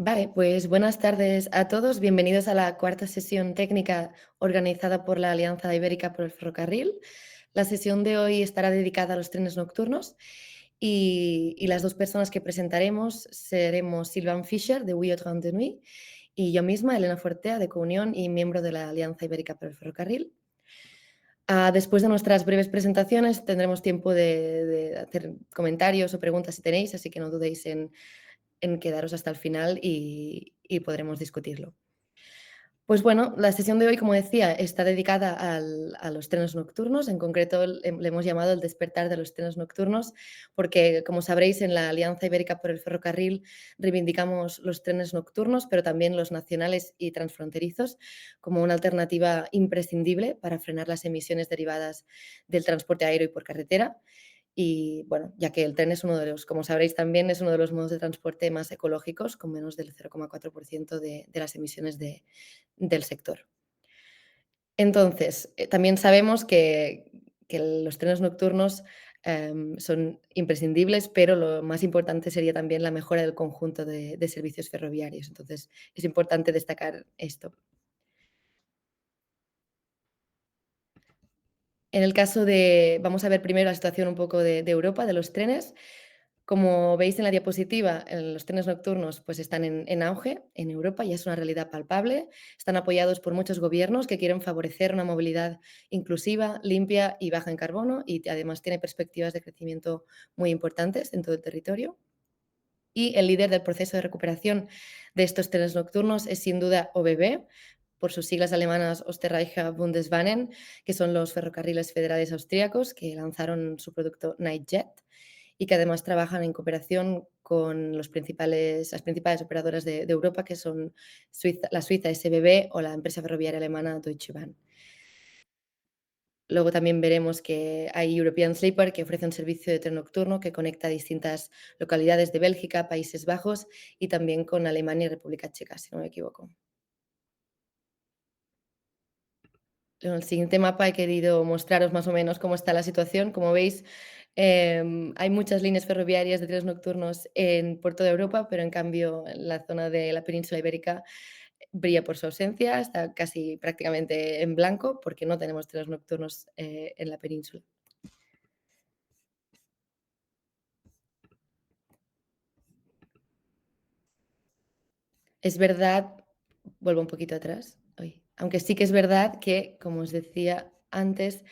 Vale, pues buenas tardes a todos. Bienvenidos a la cuarta sesión técnica organizada por la Alianza Ibérica por el Ferrocarril. La sesión de hoy estará dedicada a los trenes nocturnos y las dos personas que presentaremos seremos Sylvain Fischer de Huit Trains de Nuit y yo misma, Elena Fortea de Counión y miembro de la Alianza Ibérica por el Ferrocarril. Después de nuestras breves presentaciones tendremos tiempo de hacer comentarios o preguntas si tenéis, así que no dudéis en quedaros hasta el final y podremos discutirlo. Pues bueno, la sesión de hoy, como decía, está dedicada a los trenes nocturnos. En concreto, le hemos llamado el despertar de los trenes nocturnos, porque, como sabréis, en la Alianza Ibérica por el Ferrocarril reivindicamos los trenes nocturnos, pero también los nacionales y transfronterizos, como una alternativa imprescindible para frenar las emisiones derivadas del transporte aéreo y por carretera. Y bueno, ya que el tren es uno de los, como sabréis también, es uno de los modos de transporte más ecológicos, con menos del 0,4% de las emisiones del sector. Entonces, también sabemos que los trenes nocturnos son imprescindibles, pero lo más importante sería también la mejora del conjunto de servicios ferroviarios. Entonces, es importante destacar esto. En el caso de, vamos a ver primero la situación un poco de Europa, de los trenes. Como veis en la diapositiva, los trenes nocturnos pues están en auge en Europa, ya es una realidad palpable. Están apoyados por muchos gobiernos que quieren favorecer una movilidad inclusiva, limpia y baja en carbono, y además tiene perspectivas de crecimiento muy importantes en todo el territorio. Y el líder del proceso de recuperación de estos trenes nocturnos es sin duda ÖBB, por sus siglas alemanas Österreichische Bundesbahnen, que son los ferrocarriles federales austríacos que lanzaron su producto Nightjet y que además trabajan en cooperación con las principales operadoras de Europa, que son la suiza SBB o la empresa ferroviaria alemana Deutsche Bahn. Luego también veremos que hay European Sleeper, que ofrece un servicio de tren nocturno que conecta a distintas localidades de Bélgica, Países Bajos y también con Alemania y República Checa, si no me equivoco. En el siguiente mapa he querido mostraros más o menos cómo está la situación. Como veis, hay muchas líneas ferroviarias de trenes nocturnos por toda Europa, pero en cambio la zona de la península ibérica brilla por su ausencia, está casi prácticamente en blanco porque no tenemos trenes nocturnos en la península. Es verdad, vuelvo un poquito atrás, aunque sí que es verdad que, como os decía antes,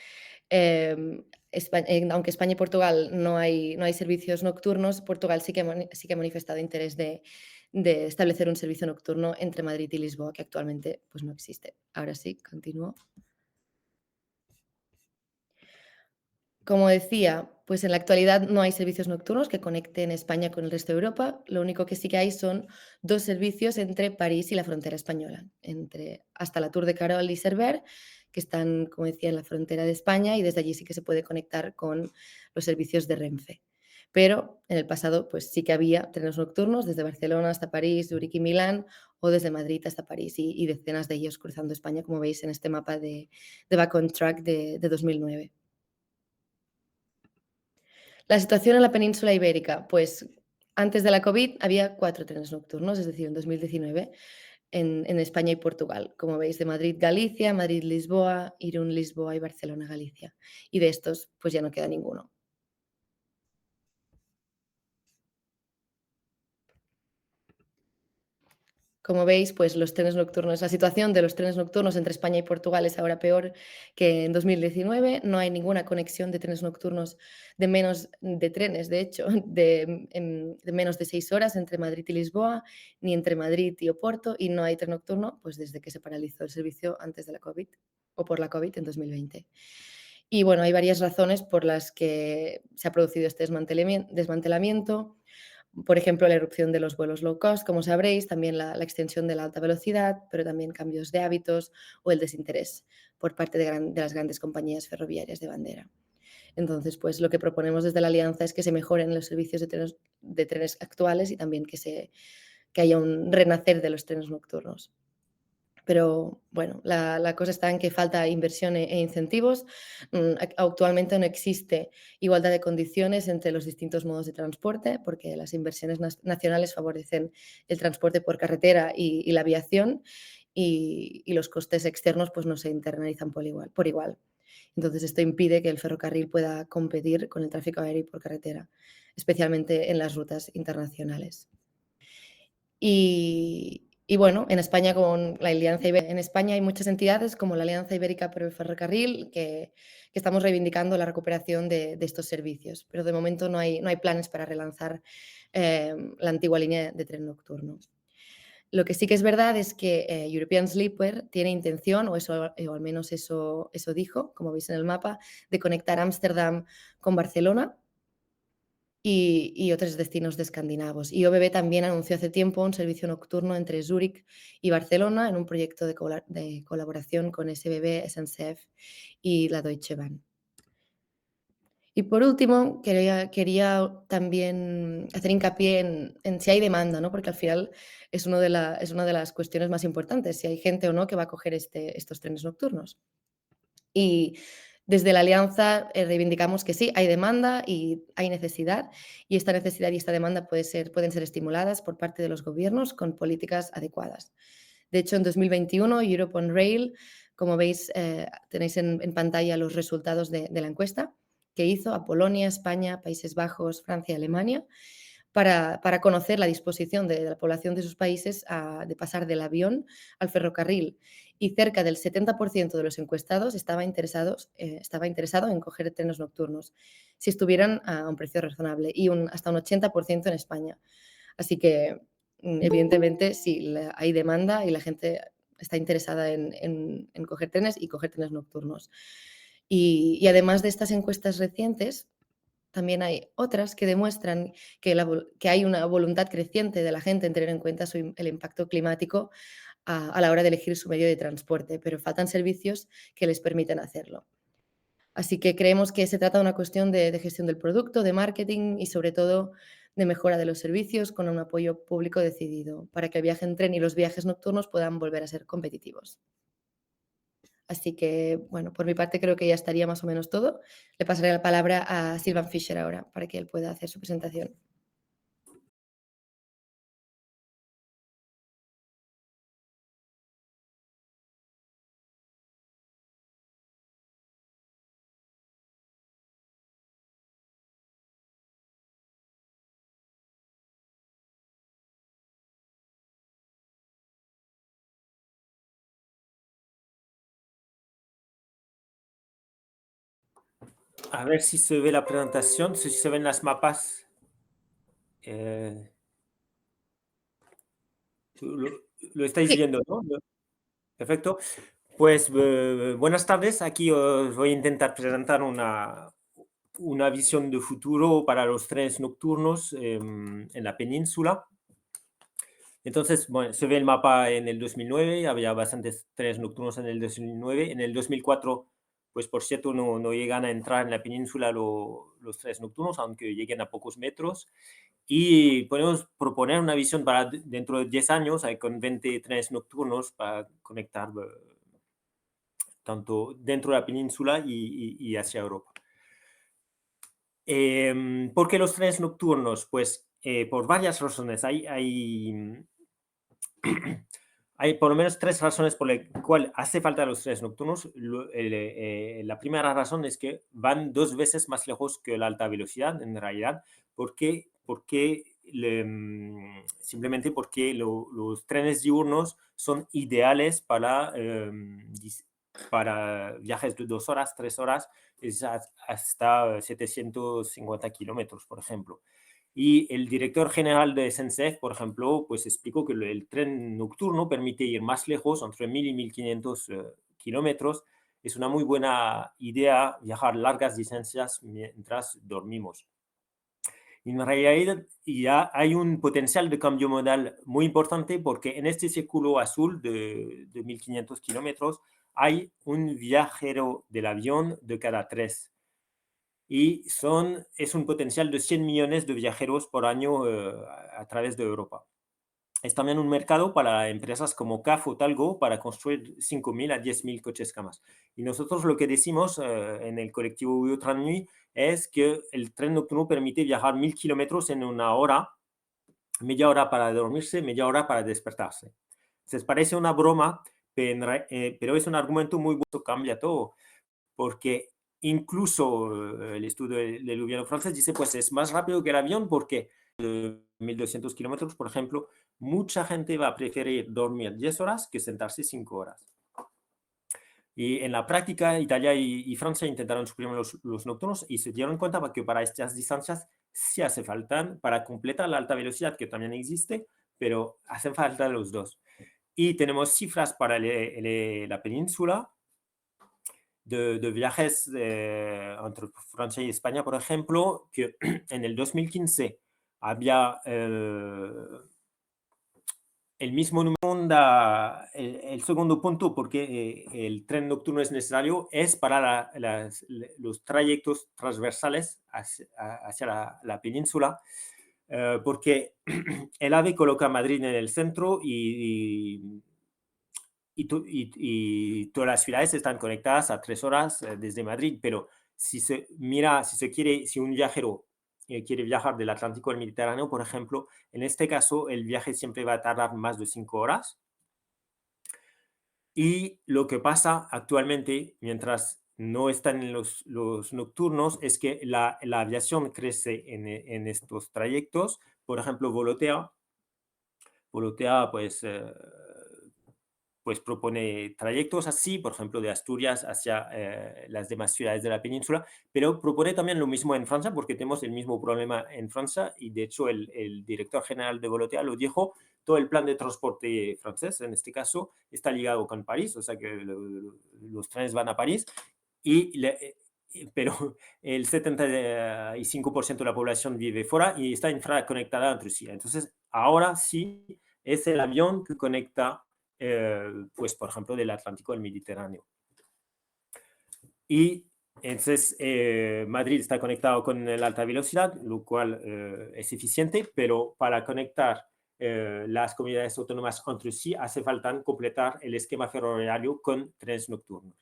aunque España y Portugal no hay servicios nocturnos, Portugal sí que ha manifestado interés de establecer un servicio nocturno entre Madrid y Lisboa, que actualmente pues, no existe. Ahora sí, continúo. Como decía, pues en la actualidad no hay servicios nocturnos que conecten España con el resto de Europa. Lo único que sí que hay son 2 servicios entre París y la frontera española, hasta la Tour de Carol y Cerver, que están, como decía, en la frontera de España, y desde allí sí que se puede conectar con los servicios de Renfe. Pero en el pasado, pues sí que había trenes nocturnos desde Barcelona hasta París, Zúrich y Milán, o desde Madrid hasta París, y decenas de ellos cruzando España, como veis en este mapa de Back on Track de 2009. La situación en la península ibérica, pues antes de la COVID había 4 trenes nocturnos, es decir, en 2019 en España y Portugal, como veis, de Madrid-Galicia, Madrid-Lisboa, Irún-Lisboa y Barcelona-Galicia. Y de estos, pues ya no queda ninguno. Como veis, pues los trenes nocturnos, la situación de los trenes nocturnos entre España y Portugal es ahora peor que en 2019. No hay ninguna conexión de trenes nocturnos de trenes, de hecho, de menos de 6 horas entre Madrid y Lisboa, ni entre Madrid y Oporto, y no hay tren nocturno pues desde que se paralizó el servicio antes de la COVID o por la COVID en 2020. Y bueno, hay varias razones por las que se ha producido este desmantelamiento. Por ejemplo, la irrupción de los vuelos low cost, como sabréis, también la extensión de la alta velocidad, pero también cambios de hábitos o el desinterés por parte de las grandes compañías ferroviarias de bandera. Entonces, pues lo que proponemos desde la Alianza es que se mejoren los servicios de trenes actuales y también que haya un renacer de los trenes nocturnos. Pero bueno, la cosa está en que falta inversión e incentivos. Actualmente no existe igualdad de condiciones entre los distintos modos de transporte, porque las inversiones nacionales favorecen el transporte por carretera y la aviación, y los costes externos pues, no se internalizan por igual. Entonces, esto impide que el ferrocarril pueda competir con el tráfico aéreo y por carretera, especialmente en las rutas internacionales. Y bueno, en España con la Alianza Ibérica, en España hay muchas entidades como la Alianza Ibérica por el Ferrocarril que estamos reivindicando la recuperación de estos servicios, pero de momento no hay planes para relanzar la antigua línea de tren nocturno. Lo que sí que es verdad es que European Sleeper tiene intención, o al menos eso dijo, como veis en el mapa, de conectar Ámsterdam con Barcelona y otros destinos de escandinavos. Y OBB también anunció hace tiempo un servicio nocturno entre Zúrich y Barcelona en un proyecto de colaboración con SBB, SNCF y la Deutsche Bahn. Y por último, quería también hacer hincapié en si hay demanda, ¿no? Porque al final es una de las cuestiones más importantes, si hay gente o no que va a coger estos trenes nocturnos. Y desde la alianza, reivindicamos que sí, hay demanda y hay necesidad, y esta necesidad y esta demanda pueden ser estimuladas por parte de los gobiernos con políticas adecuadas. De hecho, en 2021, Europe on Rail, como veis, tenéis en pantalla los resultados de la encuesta que hizo a Polonia, España, Países Bajos, Francia y Alemania, para conocer la disposición de la población de sus países de pasar del avión al ferrocarril. Y cerca del 70% de los encuestados estaba interesado en coger trenes nocturnos, si estuvieran a un precio razonable, y hasta un 80% en España. Así que, evidentemente, sí, hay demanda y la gente está interesada en coger trenes y coger trenes nocturnos. Y además de estas encuestas recientes, también hay otras que demuestran que hay una voluntad creciente de la gente en tener en cuenta el impacto climático a la hora de elegir su medio de transporte, pero faltan servicios que les permiten hacerlo. Así que creemos que se trata de una cuestión de gestión del producto, de marketing y sobre todo de mejora de los servicios con un apoyo público decidido para que el viaje en tren y los viajes nocturnos puedan volver a ser competitivos. Así que, bueno, por mi parte creo que ya estaría más o menos todo. Le pasaré la palabra a Silvan Fischer ahora para que él pueda hacer su presentación. A ver si se ve la presentación, si se ven las mapas. Eh, lo, lo estáis Sí, viendo, ¿no? Perfecto. Pues buenas tardes. Aquí os voy a intentar presentar una visión de futuro para los trenes nocturnos en la península. Entonces, bueno, se ve el mapa en el 2009, había bastantes trenes nocturnos en el 2009. En el 2004, pues por cierto, no llegan a entrar en la península los trenes nocturnos, aunque lleguen a pocos metros. Y podemos proponer una visión para dentro de 10 años, con 20 trenes nocturnos para conectar tanto dentro de la península y hacia Europa. ¿Por qué los trenes nocturnos? Pues por varias razones. Hay por lo menos tres razones por las cuales hace falta los trenes nocturnos. La primera razón es que van 2 veces más lejos que la alta velocidad, en realidad, simplemente porque los trenes diurnos son ideales para viajes de 2 horas, 3 horas, hasta 750 kilómetros, por ejemplo. Y el director general de SNCF, por ejemplo, pues explicó que el tren nocturno permite ir más lejos, entre 1000 y 1500 kilómetros. Es una muy buena idea viajar largas distancias mientras dormimos. En realidad ya hay un potencial de cambio modal muy importante porque en este círculo azul de 1500 kilómetros hay un viajero del avión de cada 3 y es un potencial de 100 millones de viajeros por año a través de Europa. es también un mercado para empresas como CAF o Talgo para construir 5.000 a 10.000 coches camas. Y nosotros lo que decimos en el colectivo Ultra Nuit es que el tren nocturno permite viajar 1.000 kilómetros en una hora, media hora para dormirse, media hora para despertarse. Entonces parece una broma, pero es un argumento muy bueno, cambia todo, porque incluso el estudio del gobierno francés dice, pues es más rápido que el avión porque 1.200 kilómetros, por ejemplo, mucha gente va a preferir dormir 10 horas que sentarse 5 horas. Y en la práctica, Italia y Francia intentaron suprimir los nocturnos y se dieron cuenta que para estas distancias sí hace falta, para completar la alta velocidad que también existe, pero hacen falta los dos. Y tenemos cifras para la península de viajes entre Francia y España, por ejemplo, que en el 2015 había el mismo número. El segundo punto, porque el tren nocturno es necesario, es para los trayectos transversales hacia la península, porque el AVE coloca Madrid en el centro y todas las ciudades están conectadas a 3 horas desde Madrid, pero si un viajero quiere viajar del Atlántico al Mediterráneo, por ejemplo, en este caso el viaje siempre va a tardar más de 5 horas. Y lo que pasa actualmente, mientras no están en los nocturnos, es que la aviación crece en estos trayectos. Por ejemplo, Volotea pues propone trayectos así, por ejemplo, de Asturias hacia las demás ciudades de la península, pero propone también lo mismo en Francia, porque tenemos el mismo problema en Francia, y de hecho el director general de Volotea lo dijo, todo el plan de transporte francés, en este caso, está ligado con París, o sea que los trenes van a París, pero el 75% de la población vive fuera y está infraconectada entre sí. Entonces, ahora sí es el avión que conecta pues por ejemplo, del Atlántico al Mediterráneo. Y entonces Madrid está conectado con la alta velocidad, lo cual es eficiente, pero para conectar las comunidades autónomas entre sí hace falta completar el esquema ferroviario con trenes nocturnos.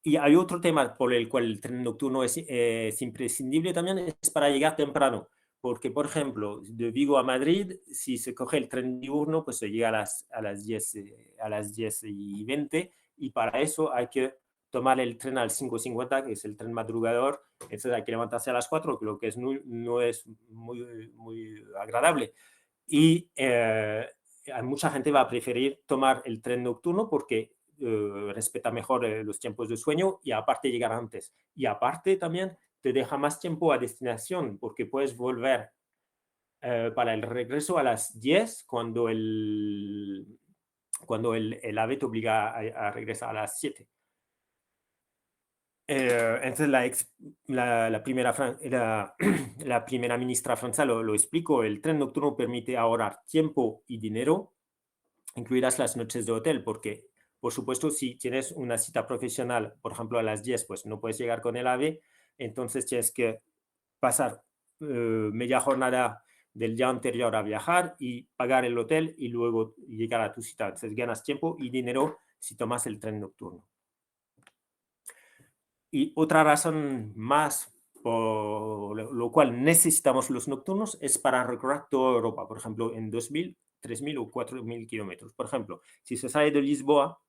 Y hay otro tema por el cual el tren nocturno es imprescindible también, es para llegar temprano. Porque, por ejemplo, de Vigo a Madrid, si se coge el tren diurno, pues se llega a las 10, a las 10:20, y para eso hay que tomar el tren al 5:50, que es el tren madrugador. Entonces hay que levantarse a las 4, lo que no es muy agradable. Y mucha gente va a preferir tomar el tren nocturno porque respeta mejor los tiempos de sueño, y aparte llegar antes. Y aparte también te deja más tiempo a destinación porque puedes volver para el regreso a las 10 cuando el AVE te obliga a regresar a las 7. Entonces la primera, la primera ministra francesa lo explicó, el tren nocturno permite ahorrar tiempo y dinero, incluidas las noches de hotel, porque, por supuesto, si tienes una cita profesional, por ejemplo, a las 10, pues no puedes llegar con el AVE, entonces tienes que pasar media jornada del día anterior a viajar y pagar el hotel y luego llegar a tu cita. Entonces ganas tiempo y dinero si tomas el tren nocturno. Y otra razón más por lo cual necesitamos los nocturnos es para recorrer toda Europa, por ejemplo, en 2.000, 3.000 o 4.000 kilómetros. Por ejemplo, si se sale de Lisboa,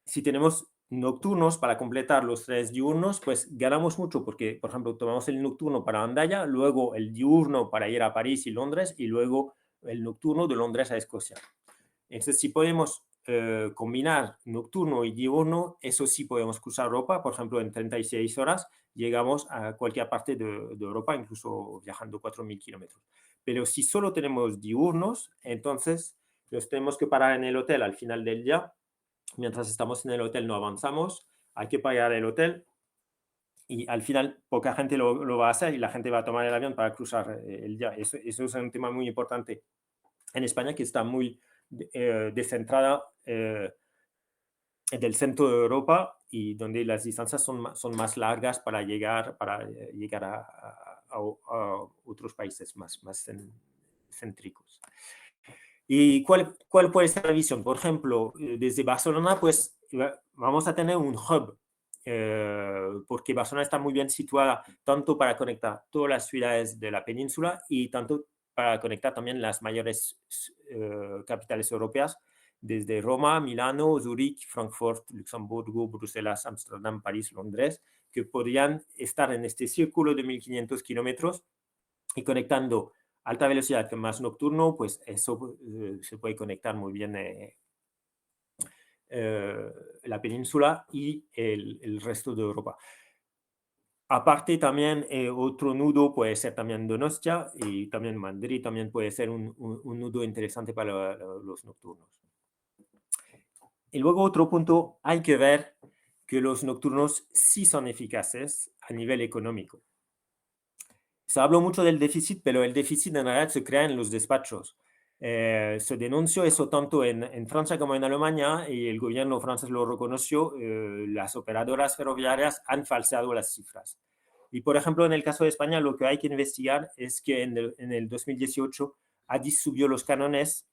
si tenemos nocturnos para completar los 3 diurnos, pues ganamos mucho porque, por ejemplo, tomamos el nocturno para Andaya, luego el diurno para ir a París y Londres, y luego el nocturno de Londres a Escocia. Entonces, si podemos combinar nocturno y diurno, eso sí podemos cruzar Europa. Por ejemplo, en 36 horas llegamos a cualquier parte de Europa, incluso viajando 4.000 kilómetros. Pero si solo tenemos diurnos, entonces los tenemos que parar en el hotel al final del día. Mientras estamos en el hotel no avanzamos, hay que pagar el hotel, y al final poca gente lo va a hacer y la gente va a tomar el avión para cruzar el día. Eso es un tema muy importante en España, que está muy descentrada del centro de Europa, y donde las distancias son más largas para llegar a otros países más céntricos. ¿Y cuál puede ser la visión? Por ejemplo, desde Barcelona, pues vamos a tener un hub, porque Barcelona está muy bien situada tanto para conectar todas las ciudades de la península y tanto para conectar también las mayores capitales europeas, desde Roma, Milano, Zúrich, Frankfurt, Luxemburgo, Bruselas, Ámsterdam, París, Londres, que podrían estar en este círculo de 1.500 kilómetros y conectando alta velocidad con más nocturno, pues eso se puede conectar muy bien la península y el resto de Europa. Aparte también otro nudo puede ser también Donostia y también Madrid también puede ser un nudo interesante para los nocturnos. Y luego otro punto, hay que ver que los nocturnos sí son eficaces a nivel económico. Se habló mucho del déficit, pero el déficit en realidad se crea en los despachos. Se denunció eso tanto en Francia como en Alemania y el gobierno francés lo reconoció. Las operadoras ferroviarias han falseado las cifras. Y, por ejemplo, en el caso de España, lo que hay que investigar es que en el 2018 Adif subió los cánones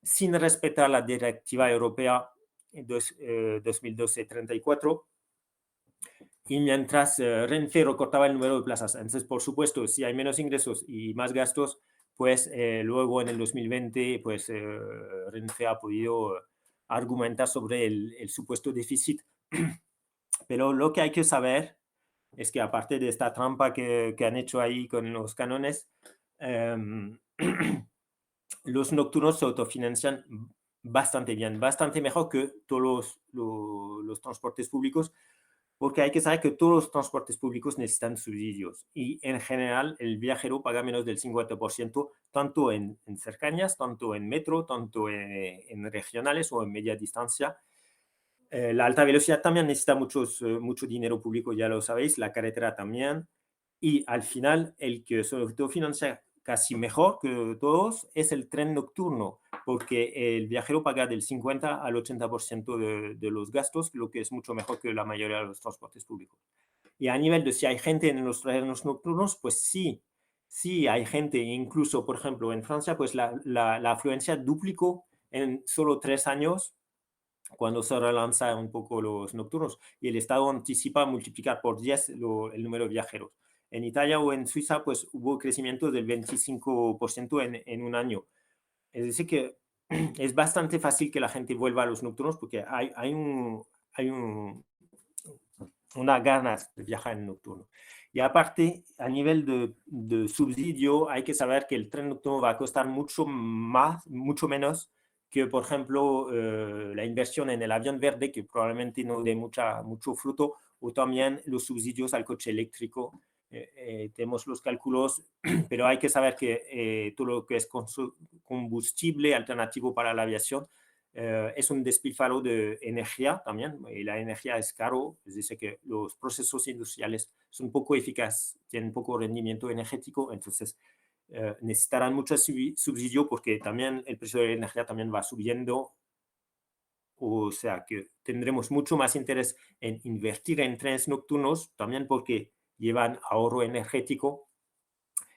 sin respetar la directiva europea 2012-34 y mientras Renfe recortaba el número de plazas. Entonces, por supuesto, si hay menos ingresos y más gastos, pues luego en el 2020 pues, Renfe ha podido argumentar sobre el supuesto déficit. Pero lo que hay que saber es que aparte de esta trampa que han hecho ahí con los cánones, los nocturnos se autofinancian bastante bien, bastante mejor que todos los transportes públicos, porque hay que saber que todos los transportes públicos necesitan subsidios y en general el viajero paga menos del 50%, tanto en cercanías, tanto en metro, tanto en regionales o en media distancia. La alta velocidad también necesita mucho dinero público, ya lo sabéis, la carretera también. Y al final, el que se autofinancia casi mejor que todos es el tren nocturno, porque el viajero paga del 50 al 80% de los gastos, lo que es mucho mejor que la mayoría de los transportes públicos. Y a nivel de si hay gente en los trenes nocturnos, pues sí, sí hay gente. Incluso, por ejemplo, en Francia, pues la afluencia duplicó en solo 3 años cuando se relanza un poco los nocturnos y el Estado anticipa multiplicar por 10 el número de viajeros. En Italia o en Suiza, pues hubo crecimiento del 25% en un año. Es decir, que es bastante fácil que la gente vuelva a los nocturnos porque hay una ganas de viajar en nocturno. Y aparte, a nivel de subsidio, hay que saber que el tren nocturno va a costar mucho menos que, por ejemplo, la inversión en el avión verde, que probablemente no dé mucho fruto, o también los subsidios al coche eléctrico. Tenemos los cálculos, pero hay que saber que todo lo que es combustible alternativo para la aviación es un despilfarro de energía también, y la energía es caro, es decir, que los procesos industriales son poco eficaces, tienen poco rendimiento energético, entonces necesitarán mucho subsidio porque también el precio de la energía también va subiendo, o sea que tendremos mucho más interés en invertir en trenes nocturnos, también porque llevan ahorro energético.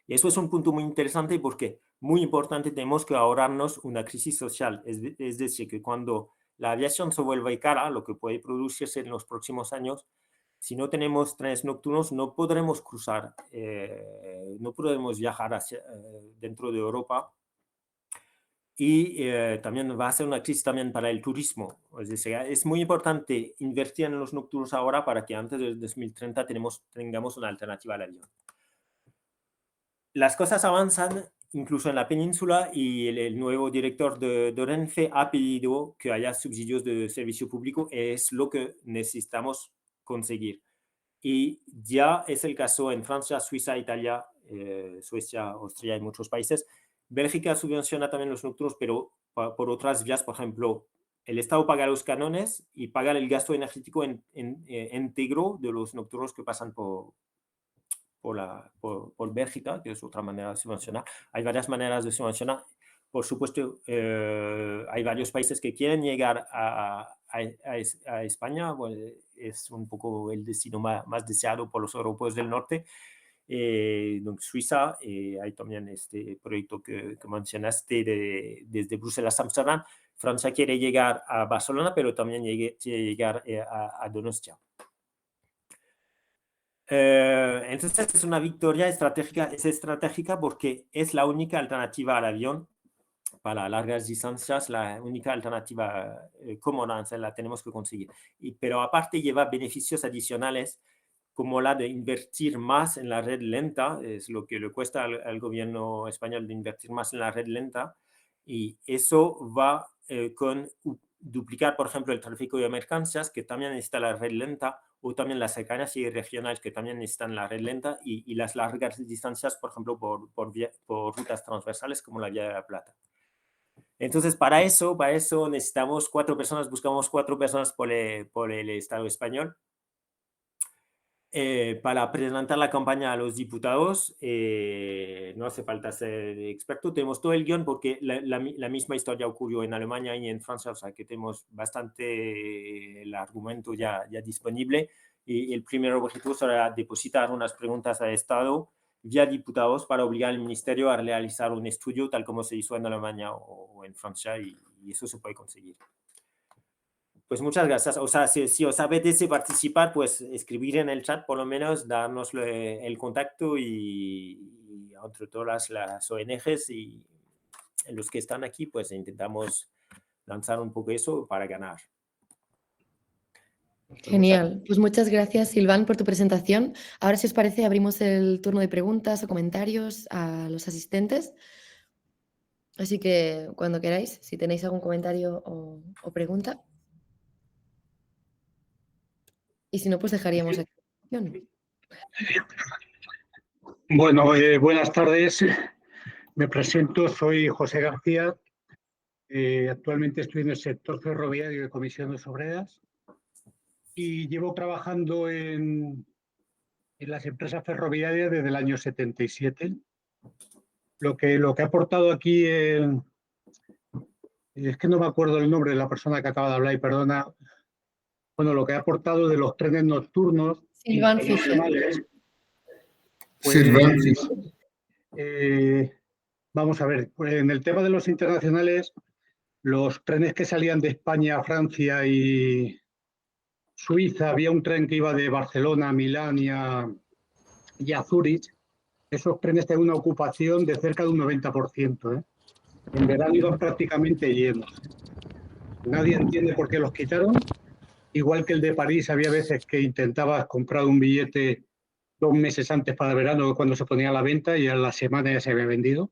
Y eso es un punto muy interesante porque muy importante, tenemos que ahorrarnos una crisis social. Es decir, que cuando la aviación se vuelva cara, lo que puede producirse en los próximos años, si no tenemos trenes nocturnos, no podremos cruzar, no podremos viajar dentro de Europa. Y también va a ser una crisis también para el turismo. Es decir, es muy importante invertir en los nocturnos ahora para que antes del 2030 tengamos una alternativa al avión. Las cosas avanzan incluso en la península y el nuevo director de Renfe ha pedido que haya subsidios de servicio público. Es lo que necesitamos conseguir. Y ya es el caso en Francia, Suiza, Italia, Suecia, Austria y muchos países. Bélgica subvenciona también los nocturnos, pero por otras vías. Por ejemplo, el Estado paga los cánones y paga el gasto energético íntegro de los nocturnos que pasan por Bélgica, que es otra manera de subvencionar. Hay varias maneras de subvencionar. Por supuesto, hay varios países que quieren llegar a España. Bueno, es un poco el destino más deseado por los europeos del norte. donc Suiza, hay también este proyecto que mencionaste desde Bruselas a Amsterdam. Francia quiere llegar a Barcelona, pero también quiere llegar a Donostia. Entonces es una victoria estratégica, es estratégica porque es la única alternativa al avión para largas distancias, la única alternativa cómoda, la tenemos que conseguir. Pero aparte lleva beneficios adicionales como la de invertir más en la red lenta, es lo que le cuesta al gobierno español de invertir más en la red lenta, y eso va con duplicar, por ejemplo, el tráfico de mercancías, que también necesita la red lenta, o también las cercanías y regionales, que también necesitan la red lenta, y las largas distancias, por ejemplo, por rutas transversales como la Vía de la Plata. Entonces, para eso necesitamos 4 personas, buscamos 4 personas por el Estado español. Para presentar la campaña a los diputados, no hace falta ser experto, tenemos todo el guión porque la misma historia ocurrió en Alemania y en Francia, o sea que tenemos bastante el argumento ya disponible, y el primer objetivo será depositar unas preguntas al Estado vía diputados para obligar al Ministerio a realizar un estudio tal como se hizo en Alemania o en Francia, y eso se puede conseguir. Pues muchas gracias. O sea, si os apetece participar, pues escribir en el chat, por lo menos, darnos el contacto, y entre todas las ONGs y los que están aquí, pues intentamos lanzar un poco eso para ganar. Genial. Pues muchas gracias, Silván, por tu presentación. Ahora, si os parece, abrimos el turno de preguntas o comentarios a los asistentes. Así que cuando queráis, si tenéis algún comentario o pregunta. Y si no, pues dejaríamos aquí. Bueno, buenas tardes. Me presento, soy José García. Actualmente estoy en el sector ferroviario de comisiones obreras y llevo trabajando en las empresas ferroviarias desde el año 77. Lo que ha aportado aquí, es que no me acuerdo el nombre de la persona que acaba de hablar, y perdona. Bueno, lo que ha aportado de los trenes nocturnos Silván Fischer. internacionales, pues, Silván Fischer. Vamos a ver, pues en el tema de los internacionales, los trenes que salían de España a Francia y Suiza, había un tren que iba de Barcelona a Milán y a Zúrich. Esos trenes tenían una ocupación de cerca de un 90%, ¿eh? En verano iban prácticamente llenos. Nadie entiende por qué los quitaron. Igual que el de París, había veces que intentabas comprar un billete 2 meses antes para el verano, cuando se ponía a la venta, y a la semana ya se había vendido.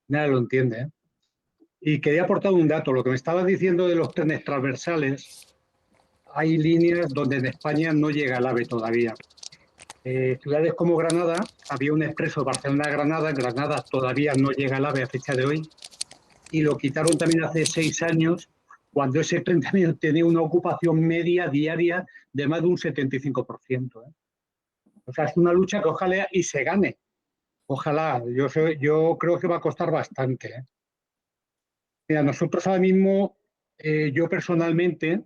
Nadie lo entiende, ¿eh? Y quería aportar un dato. Lo que me estabas diciendo de los trenes transversales, hay líneas donde en España no llega el AVE todavía. Ciudades como Granada, había un expreso Barcelona-Granada. En Granada todavía no llega el AVE a fecha de hoy, y lo quitaron también hace 6 años, cuando ese tren también tenía una ocupación media diaria de más de un 75%, ¿eh? O sea, es una lucha que ojalá y se gane. Ojalá. Yo creo que va a costar bastante, ¿eh? Mira, nosotros ahora mismo, yo personalmente,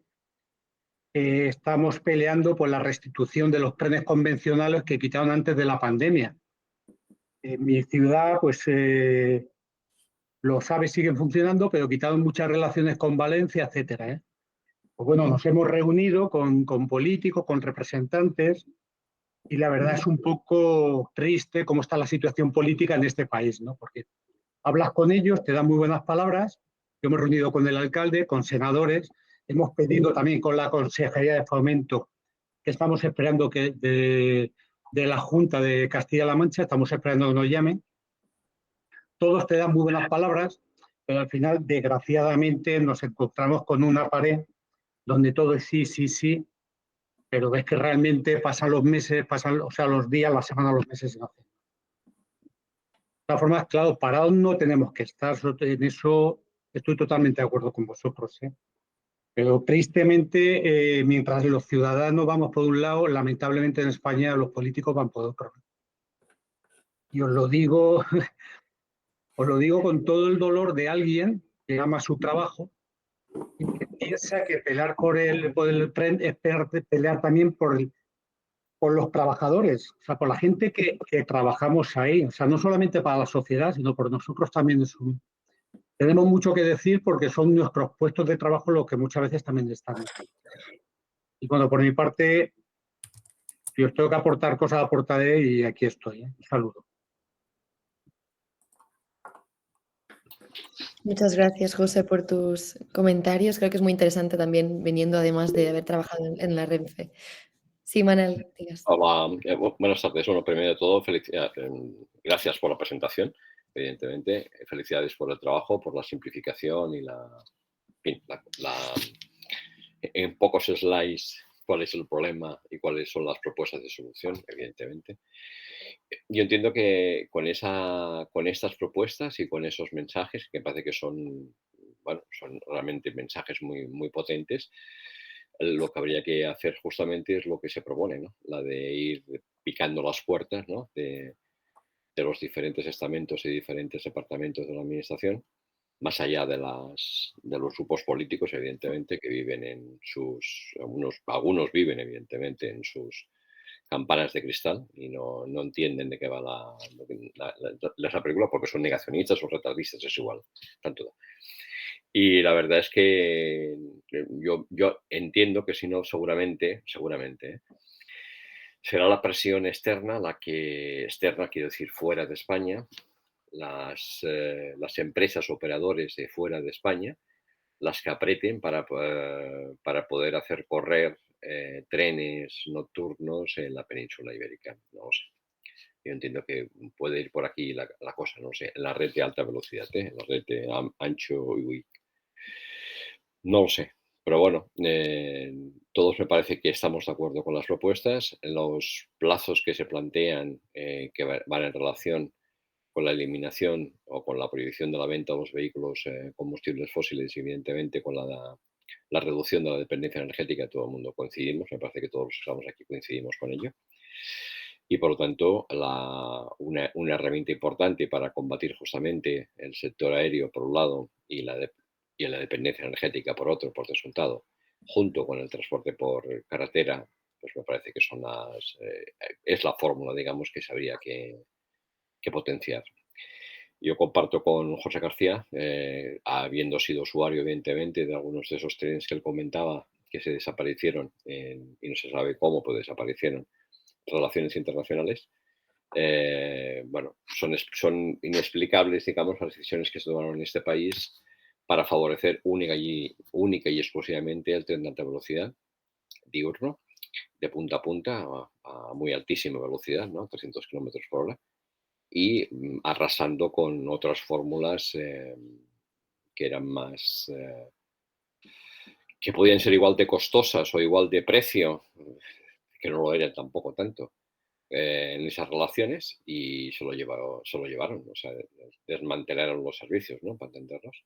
estamos peleando por la restitución de los trenes convencionales que quitaron antes de la pandemia. En mi ciudad, pues los AVE siguen funcionando, pero quitaron muchas relaciones con Valencia, etcétera, ¿eh? Pues bueno, nos hemos reunido con políticos, con representantes, y la verdad es un poco triste cómo está la situación política en este país, ¿no? Porque hablas con ellos, te dan muy buenas palabras. Yo me he reunido con el alcalde, con senadores, hemos pedido también con la Consejería de Fomento, que estamos esperando que de la Junta de Castilla-La Mancha, estamos esperando que nos llamen. Todos te dan muy buenas palabras, pero al final, desgraciadamente, nos encontramos con una pared donde todo es sí, sí, sí, pero ves que realmente pasan los meses, o sea, los días, las semanas, los meses y no hacen. De todas formas, claro, parados no tenemos que estar. En eso estoy totalmente de acuerdo con vosotros, ¿eh? Pero tristemente, mientras los ciudadanos vamos por un lado, lamentablemente en España los políticos van por otro. Y os lo digo con todo el dolor de alguien que ama su trabajo y que piensa que pelear por el tren es pelear también por por los trabajadores, o sea, por la gente que trabajamos ahí, o sea, no solamente para la sociedad, sino por nosotros también. Tenemos mucho que decir porque son nuestros puestos de trabajo los que muchas veces también están. Y bueno, por mi parte, si os tengo que aportar cosas, aportaré y aquí estoy. Un saludo. Muchas gracias, José, por tus comentarios. Creo que es muy interesante también, viniendo además de haber trabajado en la Renfe. Sí, Manel, digas. Hola, buenas tardes. Bueno, primero de todo, gracias por la presentación, evidentemente. Felicidades por el trabajo, por la simplificación y en pocos slides cuál es el problema y cuáles son las propuestas de solución, evidentemente. Yo entiendo que con estas propuestas y con esos mensajes, que parece que son realmente mensajes muy, muy potentes, lo que habría que hacer justamente es lo que se propone, ¿no? La de ir picando las puertas, ¿no? de los diferentes estamentos y diferentes departamentos de la administración, más allá de los grupos políticos, evidentemente, que viven en algunos viven, evidentemente, en sus campanas de cristal y no entienden de qué va la película porque son negacionistas o retardistas, es igual, tanto. Y la verdad es que yo entiendo que si no, seguramente, será la presión externa externa quiero decir fuera de España, las empresas operadores de fuera de España, las que aprieten para poder hacer correr trenes nocturnos en la península ibérica. No lo sé. Yo entiendo que puede ir por aquí la cosa, no sé, en la red de alta velocidad, en la red de ancho y no lo sé. Pero bueno, todos me parece que estamos de acuerdo con las propuestas. Los plazos que se plantean que van en relación con la eliminación o con la prohibición de la venta de los vehículos combustibles fósiles, evidentemente con la reducción de la dependencia energética, todo el mundo coincidimos, me parece que todos los que estamos aquí coincidimos con ello. Y por lo tanto, una herramienta importante para combatir justamente el sector aéreo por un lado y la dependencia energética por otro, por descontado, junto con el transporte por carretera, pues me parece que es la fórmula, digamos, que se habría que potenciar. Yo comparto con José García, habiendo sido usuario, evidentemente, de algunos de esos trenes que él comentaba que se desaparecieron y no se sabe cómo, pues desaparecieron relaciones internacionales. Bueno, son inexplicables, digamos, las decisiones que se tomaron en este país para favorecer única y exclusivamente el tren de alta velocidad diurno, de punta a punta, a muy altísima velocidad, ¿no? 300 kilómetros por hora, y arrasando con otras fórmulas que eran más, que podían ser igual de costosas o igual de precio, que no lo eran tampoco tanto, en esas relaciones, y se lo llevaron, o sea, desmantelaron los servicios, ¿no? Para entenderlos,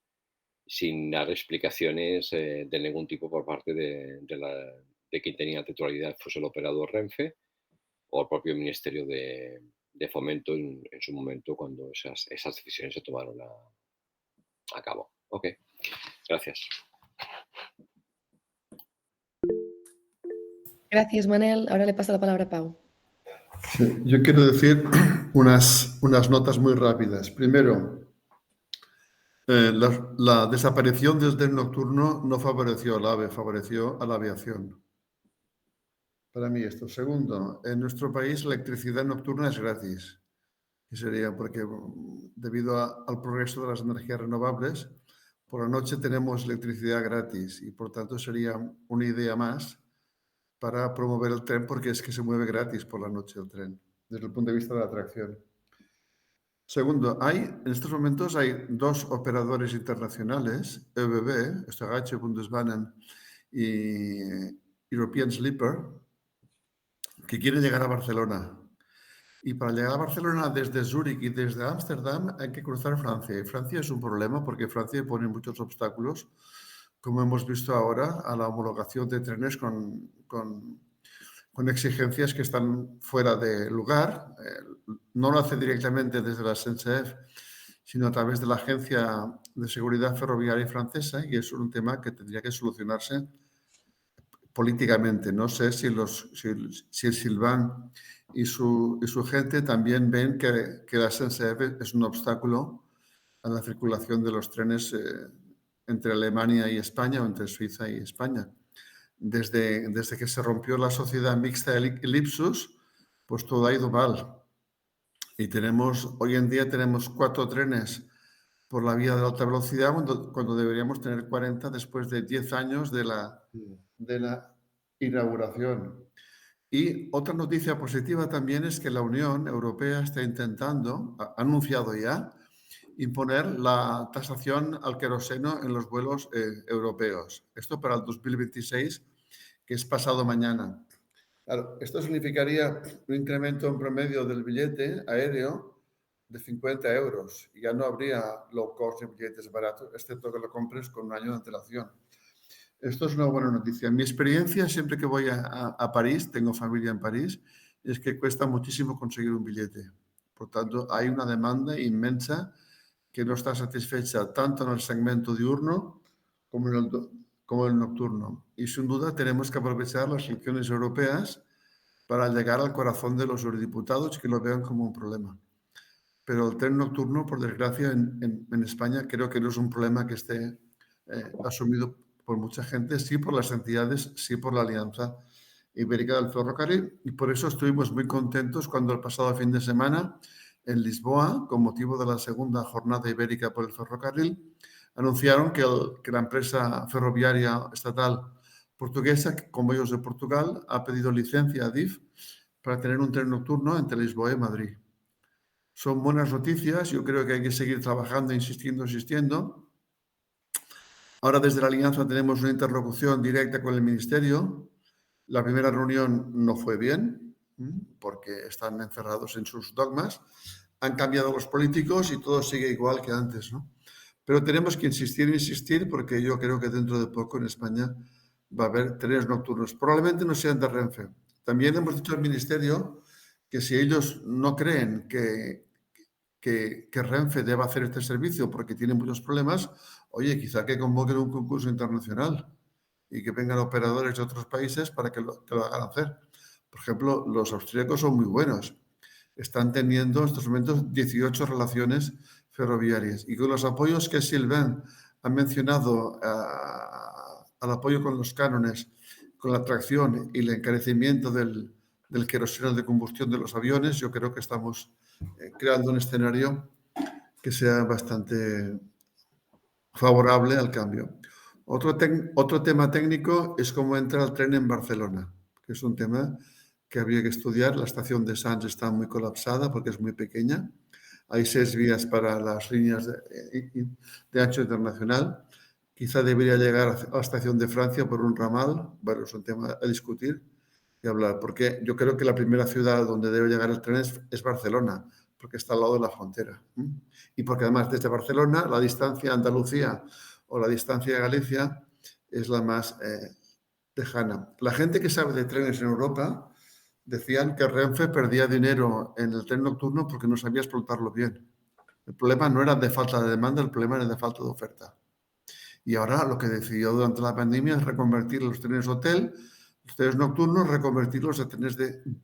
sin dar explicaciones de ningún tipo por parte de quien tenía titularidad, fuese el operador Renfe o el propio Ministerio de Fomento en su momento cuando esas decisiones se tomaron a cabo. Ok, gracias. Gracias, Manel. Ahora le paso la palabra a Pau. Sí, yo quiero decir unas notas muy rápidas. Primero, la desaparición del tren nocturno no favoreció al AVE, favoreció a la aviación. Para mí esto. Segundo, en nuestro país la electricidad nocturna es gratis. Y sería porque debido al progreso de las energías renovables, por la noche tenemos electricidad gratis y por tanto sería una idea más para promover el tren porque es que se mueve gratis por la noche el tren, desde el punto de vista de la atracción. Segundo, en estos momentos hay dos operadores internacionales, ÖBB, Österreichische Bundesbahnen y European Sleeper, que quieren llegar a Barcelona. Y para llegar a Barcelona desde Zúrich y desde Ámsterdam hay que cruzar Francia. Y Francia es un problema porque Francia pone muchos obstáculos, como hemos visto ahora, a la homologación de trenes con exigencias que están fuera de lugar. No lo hace directamente desde la SNCF, sino a través de la Agencia de Seguridad Ferroviaria Francesa, y es un tema que tendría que solucionarse políticamente. No sé si el Silvan y su gente también ven que la SNCF es un obstáculo a la circulación de los trenes entre Alemania y España o entre Suiza y España. Desde que se rompió la sociedad mixta Lipsus, pues todo ha ido mal. Y hoy en día tenemos 4 trenes por la vía de alta velocidad cuando deberíamos tener 40 después de 10 años de la inauguración. Y otra noticia positiva también es que la Unión Europea está intentando, ha anunciado ya, imponer la tasación al queroseno en los vuelos europeos. Esto para el 2026, que es pasado mañana. Claro, esto significaría un incremento en promedio del billete aéreo de 50 euros. Y ya no habría low cost de billetes baratos, excepto que lo compres con un año de antelación. Esto es una buena noticia. Mi experiencia, siempre que voy a París, tengo familia en París, es que cuesta muchísimo conseguir un billete. Por tanto, hay una demanda inmensa que no está satisfecha tanto en el segmento diurno como en el nocturno. Y sin duda tenemos que aprovechar las elecciones europeas para llegar al corazón de los eurodiputados que lo vean como un problema. Pero el tren nocturno, por desgracia, en España creo que no es un problema que esté asumido por mucha gente, sí por las entidades, sí por la Alianza Ibérica del Ferrocarril, y por eso estuvimos muy contentos cuando el pasado fin de semana en Lisboa, con motivo de la segunda jornada ibérica por el ferrocarril, anunciaron que la empresa ferroviaria estatal portuguesa, Comboios de Portugal, ha pedido licencia a DIF para tener un tren nocturno entre Lisboa y Madrid. Son buenas noticias, yo creo que hay que seguir trabajando, insistiendo. Ahora desde la Alianza tenemos una interlocución directa con el Ministerio. La primera reunión no fue bien, porque están encerrados en sus dogmas. Han cambiado los políticos y todo sigue igual que antes, ¿no? Pero tenemos que insistir, porque yo creo que dentro de poco en España va a haber trenes nocturnos. Probablemente no sean de Renfe. También hemos dicho al Ministerio que si ellos no creen que Renfe deba hacer este servicio porque tiene muchos problemas, oye, quizá que convoquen un concurso internacional y que vengan operadores de otros países para que lo hagan hacer. Por ejemplo, los austríacos son muy buenos. Están teniendo en estos momentos 18 relaciones ferroviarias. Y con los apoyos que Sylvain ha mencionado al apoyo con los cánones, con la tracción y el encarecimiento del queroseno de combustión de los aviones, yo creo que estamos creando un escenario que sea bastante favorable al cambio. Otro tema técnico es cómo entra el tren en Barcelona, que es un tema que habría que estudiar. La estación de Sants está muy colapsada porque es muy pequeña. Hay 6 vías para las líneas de ancho internacional. Quizá debería llegar a la estación de Francia por un ramal. Bueno, es un tema a discutir y hablar, porque yo creo que la primera ciudad donde debe llegar el tren es Barcelona, porque está al lado de la frontera. Y porque además desde Barcelona la distancia a Andalucía o la distancia a Galicia es la más lejana. La gente que sabe de trenes en Europa decían que Renfe perdía dinero en el tren nocturno porque no sabía explotarlo bien. El problema no era de falta de demanda, el problema era de falta de oferta. Y ahora lo que decidió durante la pandemia es reconvertir los trenes hotel, los trenes nocturnos, reconvertirlos a trenes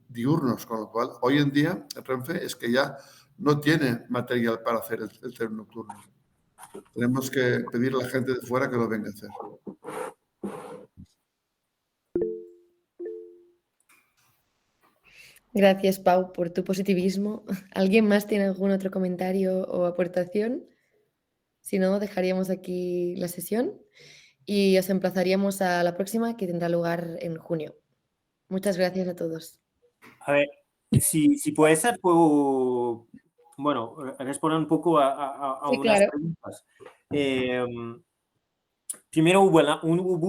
diurnos, con lo cual hoy en día Renfe es que ya no tiene material para hacer el tren nocturno. Tenemos que pedir a la gente de fuera que lo venga a hacer. Gracias, Pau, por tu positivismo. ¿Alguien más tiene algún otro comentario o aportación? Si no, dejaríamos aquí la sesión y os emplazaríamos a la próxima, que tendrá lugar en junio. Muchas gracias a todos. A ver, si puede ser, puedo, bueno, responder un poco a Sí, unas claro. preguntas. Primero hubo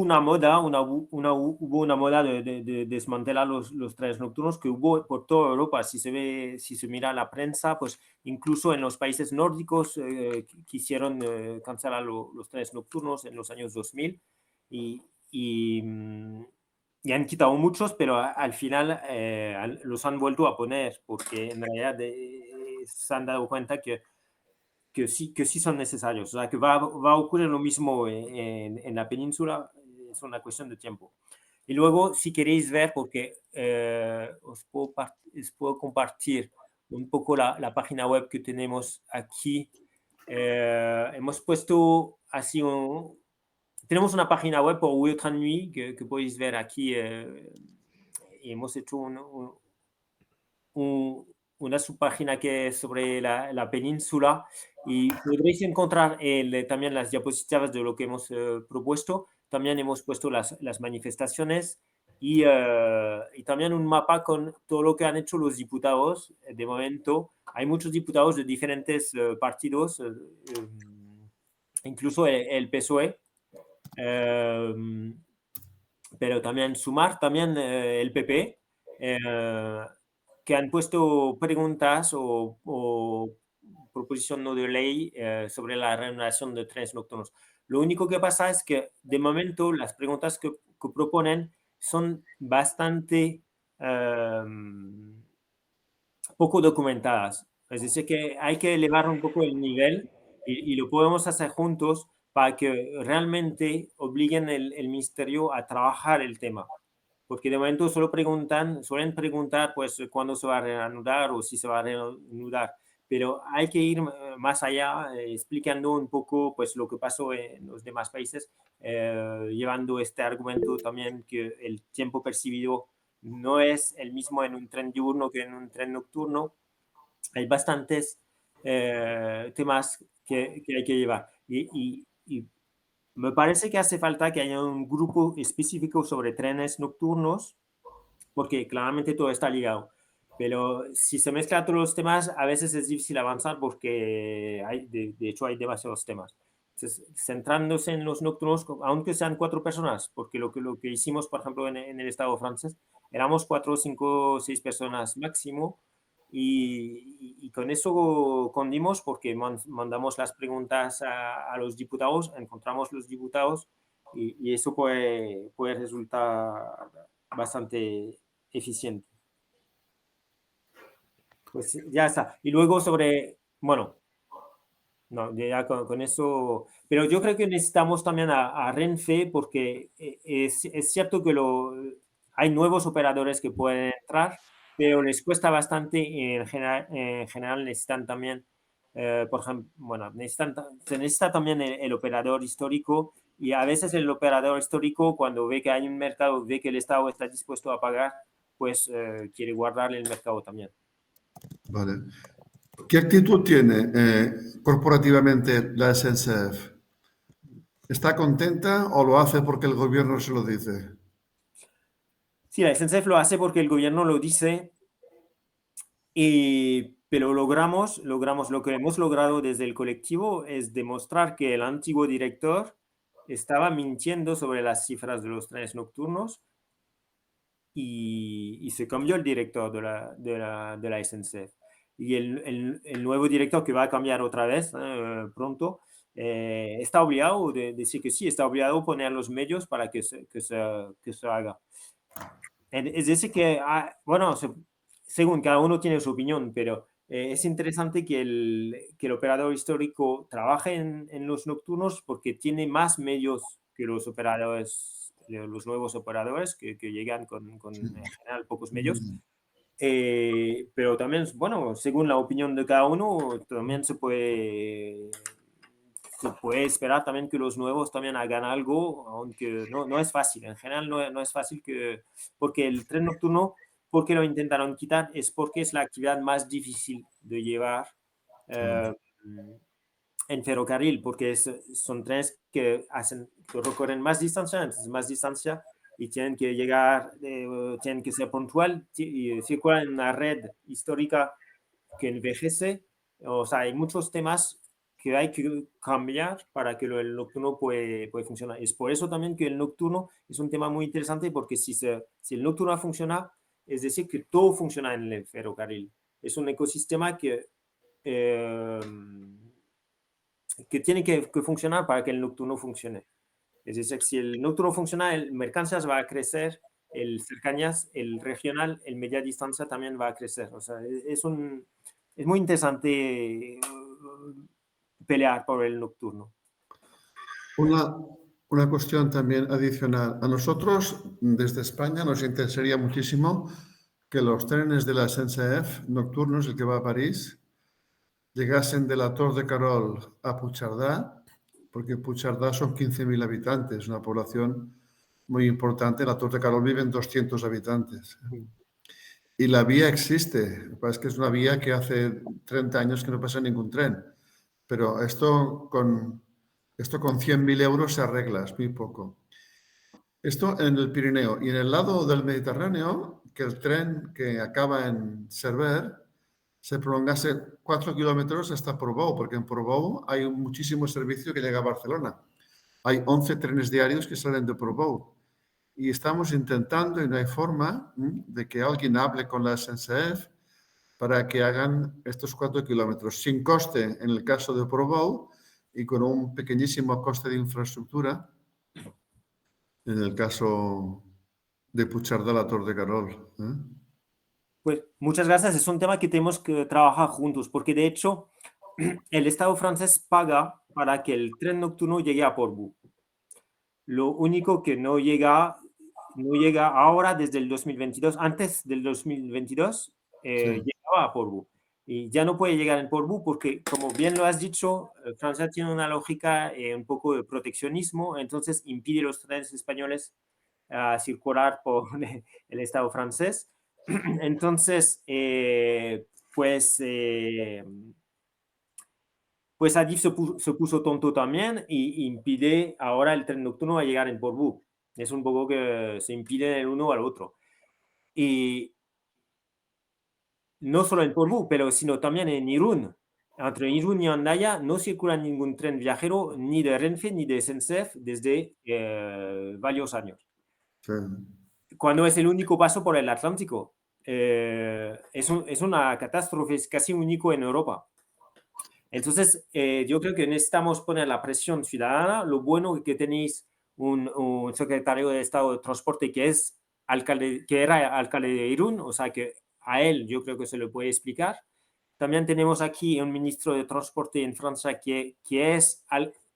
una moda, hubo una moda de desmantelar los trenes nocturnos que hubo por toda Europa. Si se mira la prensa, pues incluso en los países nórdicos quisieron cancelar los trenes nocturnos en los años 2000 y han quitado muchos, pero al final los han vuelto a poner porque en realidad se han dado cuenta que sí son necesarios. O sea, que va a ocurrir lo mismo en la península, es una cuestión de tiempo. Y luego, si queréis ver, porque os puedo compartir un poco la página web que tenemos aquí. Hemos puesto así tenemos una página web por Vuelta Nuit que podéis ver aquí. Y hemos hecho una subpágina que es sobre la península y podréis encontrar también las diapositivas de lo que hemos propuesto. También hemos puesto las manifestaciones y también un mapa con todo lo que han hecho los diputados. De momento, hay muchos diputados de diferentes partidos, incluso el PSOE, pero también Sumar, también el PP, que han puesto preguntas o proposición no de ley sobre la reanudación de trenes nocturnos. Lo único que pasa es que, de momento, las preguntas que proponen son bastante poco documentadas. Es decir, que hay que elevar un poco el nivel y lo podemos hacer juntos para que realmente obliguen el ministerio a trabajar el tema. Porque de momento suelen preguntar pues cuándo se va a reanudar o si se va a reanudar. Pero hay que ir más allá, explicando un poco pues lo que pasó en los demás países, llevando este argumento también que el tiempo percibido no es el mismo en un tren diurno que en un tren nocturno. Hay bastantes temas que hay que llevar. Y me parece que hace falta que haya un grupo específico sobre trenes nocturnos, porque claramente todo está ligado. Pero si se mezclan todos los temas, a veces es difícil avanzar porque de hecho hay demasiados temas. Entonces, centrándose en los nocturnos, aunque sean 4 personas, porque lo que hicimos, por ejemplo, en el Estado francés, éramos 4, 5, 6 personas máximo, y con eso condimos porque mandamos las preguntas a los diputados, encontramos los diputados, y eso puede resultar bastante eficiente. Pues ya está. Y luego bueno, no, ya con eso, pero yo creo que necesitamos también a Renfe porque es cierto que hay nuevos operadores que pueden entrar, pero les cuesta bastante y en general necesitan también, por ejemplo, bueno, se necesita también el operador histórico, y a veces el operador histórico, cuando ve que hay un mercado, ve que el Estado está dispuesto a pagar, pues quiere guardarle el mercado también. Vale. ¿Qué actitud tiene corporativamente la SNCF? ¿Está contenta o lo hace porque el gobierno se lo dice? Sí, la SNCF lo hace porque el gobierno lo dice, pero logramos lo que hemos logrado desde el colectivo es demostrar que el antiguo director estaba mintiendo sobre las cifras de los trenes nocturnos, y se cambió el director de la SNCF. Y el nuevo director, que va a cambiar otra vez pronto, está obligado de decir que sí, está obligado a poner los medios para que se haga. Es decir que, bueno, según cada uno tiene su opinión, pero es interesante que el operador histórico trabaje en los nocturnos porque tiene más medios que los nuevos operadores que llegan con en general pocos medios. Pero también, bueno, según la opinión de cada uno, también se puede esperar también que los nuevos también hagan algo, aunque no es fácil. En general no es fácil, porque el tren nocturno, porque lo intentaron quitar, es porque es la actividad más difícil de llevar en ferrocarril, porque son trenes que recorren más distancia, entonces más distancia, y tienen que llegar, tienen que ser puntual, y circulan en una red histórica que envejece. O sea, hay muchos temas que hay que cambiar para que el nocturno puede funcionar. Es por eso también que el nocturno es un tema muy interesante, porque si el nocturno funciona, es decir, que todo funciona en el ferrocarril. Es un ecosistema que tiene que funcionar para que el nocturno funcione. Es decir, si el nocturno funciona, el mercancías va a crecer, el cercanías, el regional, el media distancia también va a crecer. O sea, es muy interesante pelear por el nocturno. Una cuestión también adicional. A nosotros, desde España, nos interesaría muchísimo que los trenes de la SNCF nocturnos, el que va a París, llegasen de la Tor de Carol a Puigcerdá, porque Puigcerdá son 15.000 habitantes, una población muy importante. En la Tor de Carol viven 200 habitantes. Y la vía existe, lo que pasa es que es una vía que hace 30 años que no pasa ningún tren. Pero esto con 100.000 euros se arregla, es muy poco. Esto en el Pirineo. Y en el lado del Mediterráneo, que el tren que acaba en Cerver se prolongase 4 kilómetros hasta Portbou, porque en Portbou hay muchísimo servicio que llega a Barcelona. Hay 11 trenes diarios que salen de Portbou. Y estamos intentando, y no hay forma, de que alguien hable con la SNCF para que hagan estos 4 kilómetros sin coste en el caso de Portbou y con un pequeñísimo coste de infraestructura en el caso de Puigcerdá, la Tor de Carol. Pues muchas gracias. Es un tema que tenemos que trabajar juntos, porque de hecho el Estado francés paga para que el tren nocturno llegue a Portbou. Lo único que no llega ahora desde el 2022. Antes del 2022 llegaba a Portbou. Y ya no puede llegar en Portbou porque, como bien lo has dicho, Francia tiene una lógica un poco de proteccionismo, entonces impide a los trenes españoles circular por el Estado francés. Entonces, pues Adif se puso tonto también y impide ahora el tren nocturno a llegar en Portbou. Es un poco que se impide el uno al otro. Y no solo en Portbou, pero sino también en Irún. Entre Irún y Hendaya no circula ningún tren viajero ni de Renfe ni de SNCF desde varios años. Sí. Cuando es el único paso por el Atlántico. Es una catástrofe, es casi único en Europa. Entonces, yo creo que necesitamos poner la presión ciudadana. Lo bueno es que tenéis un secretario de Estado de Transporte que era alcalde de Irún, o sea que a él yo creo que se lo puede explicar. También tenemos aquí un ministro de Transporte en Francia que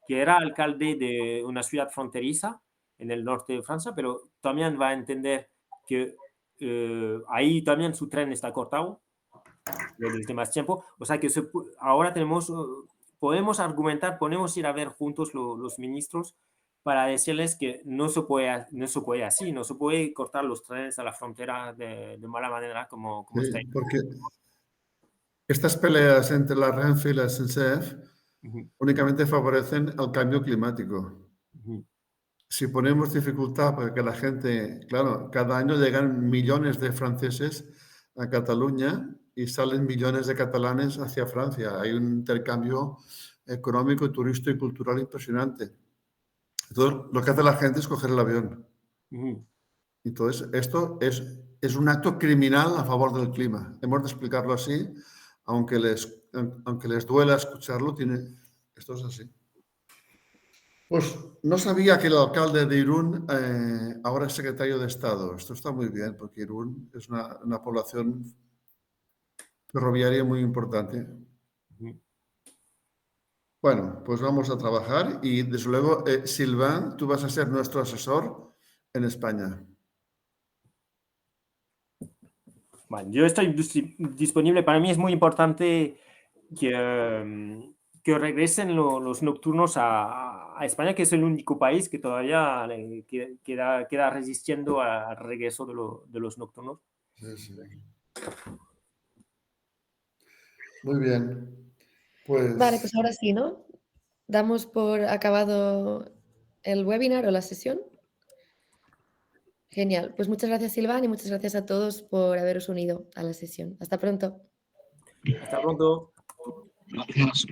era alcalde de una ciudad fronteriza en el norte de Francia, pero también va a entender que ahí también su tren está cortado desde más tiempo. O sea que ahora podemos argumentar, podemos ir a ver juntos los ministros para decirles que no se puede así, no se puede cortar los trenes a la frontera de mala manera como Sí, está ahí. porque estas peleas entre la Renfe y la SNCF únicamente favorecen al cambio climático. Si ponemos dificultad para que la gente, claro, cada año llegan millones de franceses a Cataluña y salen millones de catalanes hacia Francia. Hay un intercambio económico, turístico y cultural impresionante. Entonces, lo que hace la gente es coger el avión. Entonces, esto es un acto criminal a favor del clima. Hemos de explicarlo así, aunque les duela escucharlo, esto es así. Pues no sabía que el alcalde de Irún ahora es secretario de Estado. Esto está muy bien, porque Irún es una población ferroviaria muy importante. Bueno, pues vamos a trabajar y desde luego, Sylvain, tú vas a ser nuestro asesor en España. Bueno, yo estoy disponible. Para mí es muy importante que regresen los nocturnos a España, que es el único país que todavía queda resistiendo al regreso de los nocturnos. Sí, sí. Muy bien. Pues... Vale, pues ahora sí, ¿no? Damos por acabado el webinar o la sesión. Genial. Pues muchas gracias, Sylvain, y muchas gracias a todos por haberos unido a la sesión. Hasta pronto. Hasta pronto. Gracias.